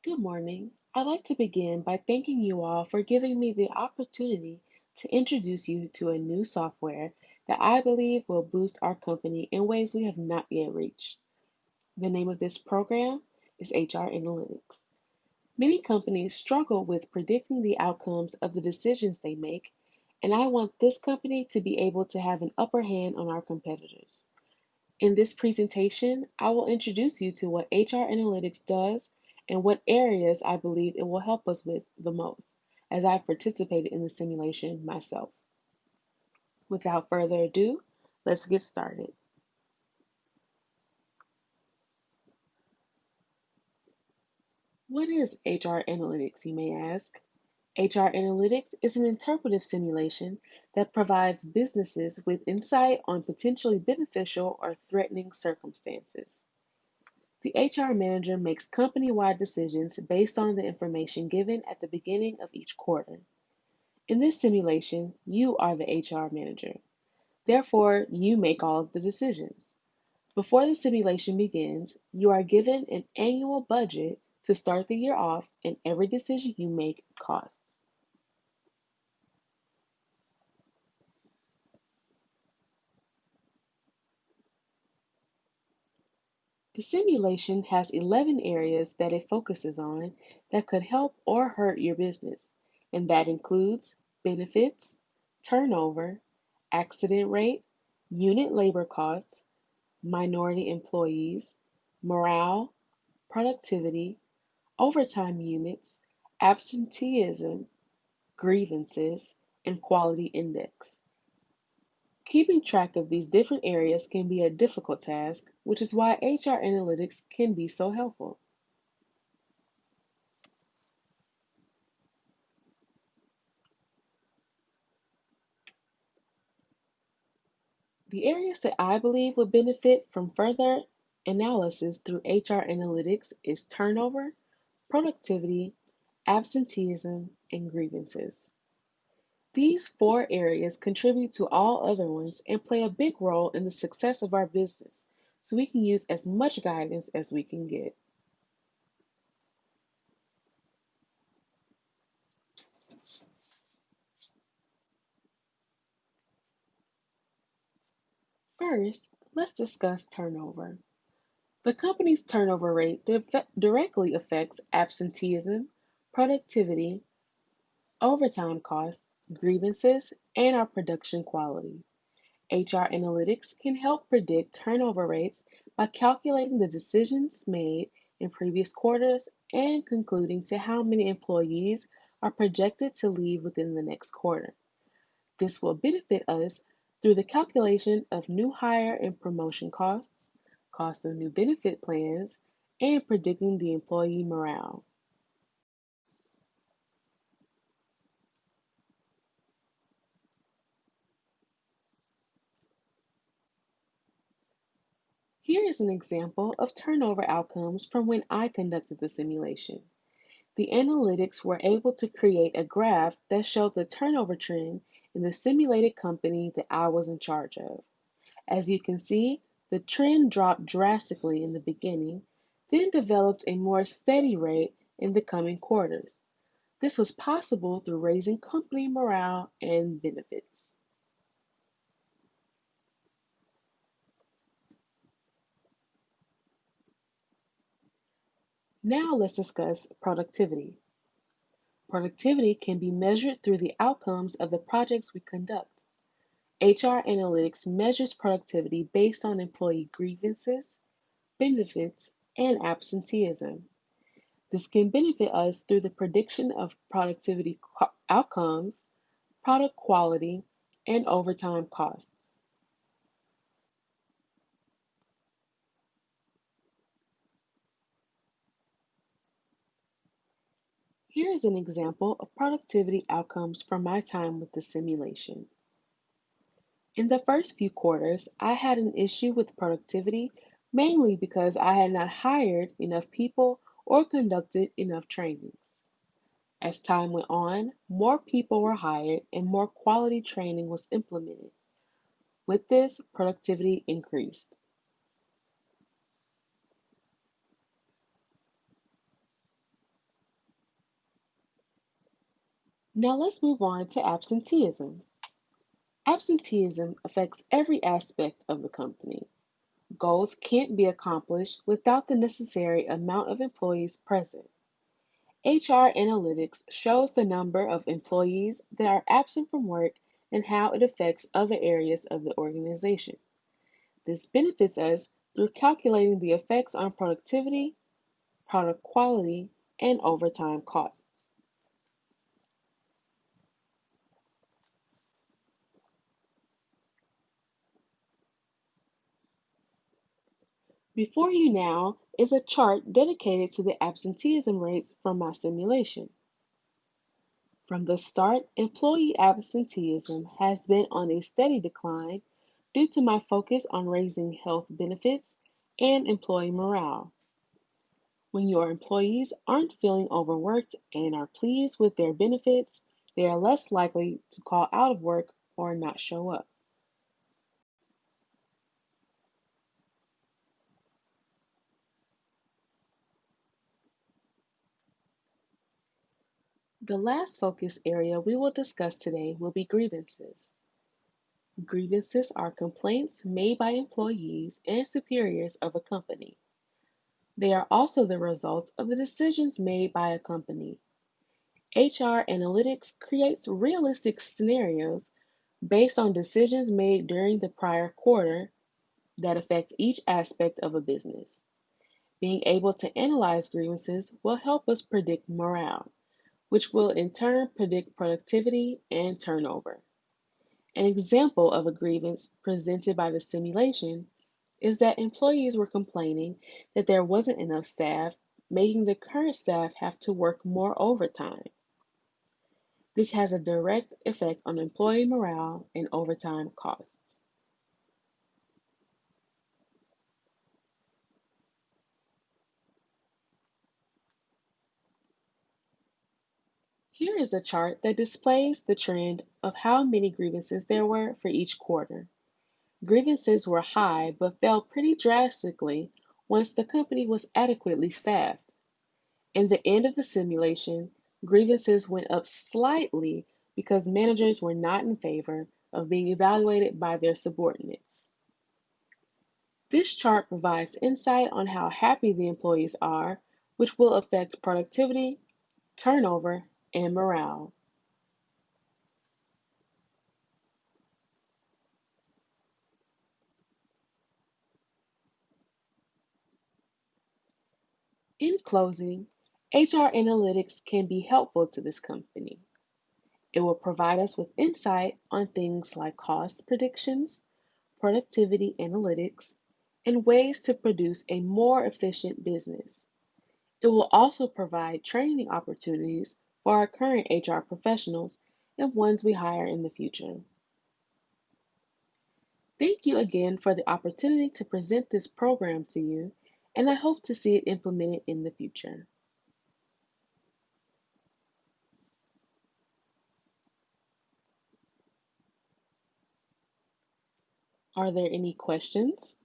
Good morning. I'd like to begin by thanking you all for giving me the opportunity to introduce you to a new software that I believe will boost our company in ways we have not yet reached. The name of this program is HR Analytics. Many companies struggle with predicting the outcomes of the decisions they make, and I want this company to be able to have an upper hand on our competitors. In this presentation, I will introduce you to what HR Analytics does and what areas I believe it will help us with the most, as I've participated in the simulation myself. Without further ado, let's get started. What is HR Analytics, you may ask? HR Analytics is an interpretive simulation that provides businesses with insight on potentially beneficial or threatening circumstances. The HR manager makes company wide decisions based on the information given at the beginning of each quarter. In this simulation, you are the HR manager. Therefore, you make all of the decisions. Before the simulation begins, you are given an annual budget to start the year off, and every decision you make costs. The simulation has 11 areas that it focuses on that could help or hurt your business, and that includes benefits, turnover, accident rate, unit labor costs, minority employees, morale, productivity, overtime units, absenteeism, grievances, and quality index. Keeping track of these different areas can be a difficult task, which is why HR analytics can be so helpful. The areas that I believe would benefit from further analysis through HR analytics is turnover, productivity, absenteeism, and grievances. These four areas contribute to all other ones and play a big role in the success of our business, so we can use as much guidance as we can get. First, let's discuss turnover. The company's turnover rate directly affects absenteeism, productivity, overtime costs, grievances, and our production quality. HR analytics can help predict turnover rates by calculating the decisions made in previous quarters and concluding to how many employees are projected to leave within the next quarter. This will benefit us through the calculation of new hire and promotion costs, cost of new benefit plans, and predicting the employee morale. Here is an example of turnover outcomes from when I conducted the simulation. The analytics were able to create a graph that showed the turnover trend in the simulated company that I was in charge of. As you can see, the trend dropped drastically in the beginning, then developed a more steady rate in the coming quarters. This was possible through raising company morale and benefits. Now let's discuss productivity. Productivity can be measured through the outcomes of the projects we conduct. HR analytics measures productivity based on employee grievances, benefits, and absenteeism. This can benefit us through the prediction of productivity outcomes, product quality, and overtime costs. Here is an example of productivity outcomes from my time with the simulation. In the first few quarters, I had an issue with productivity mainly because I had not hired enough people or conducted enough trainings. As time went on, more people were hired and more quality training was implemented. With this, productivity increased. Now let's move on to absenteeism. Absenteeism affects every aspect of the company. Goals can't be accomplished without the necessary amount of employees present. HR analytics shows the number of employees that are absent from work and how it affects other areas of the organization. This benefits us through calculating the effects on productivity, product quality, and overtime costs. Before you now is a chart dedicated to the absenteeism rates from my simulation. From the start, employee absenteeism has been on a steady decline due to my focus on raising health benefits and employee morale. When your employees aren't feeling overworked and are pleased with their benefits, they are less likely to call out of work or not show up. The last focus area we will discuss today will be grievances. Grievances are complaints made by employees and superiors of a company. They are also the result of the decisions made by a company. HR analytics creates realistic scenarios based on decisions made during the prior quarter that affect each aspect of a business. Being able to analyze grievances will help us predict morale, which will in turn predict productivity and turnover. An example of a grievance presented by the simulation is that employees were complaining that there wasn't enough staff, making the current staff have to work more overtime. This has a direct effect on employee morale and overtime costs. Here is a chart that displays the trend of how many grievances there were for each quarter. Grievances were high but fell pretty drastically once the company was adequately staffed. In the end of the simulation, grievances went up slightly because managers were not in favor of being evaluated by their subordinates. This chart provides insight on how happy the employees are, which will affect productivity, turnover, and morale. In closing, HR analytics can be helpful to this company. It will provide us with insight on things like cost predictions, productivity analytics, and ways to produce a more efficient business. It will also provide training opportunities for our current HR professionals and ones we hire in the future. Thank you again for the opportunity to present this program to you, and I hope to see it implemented in the future. Are there any questions?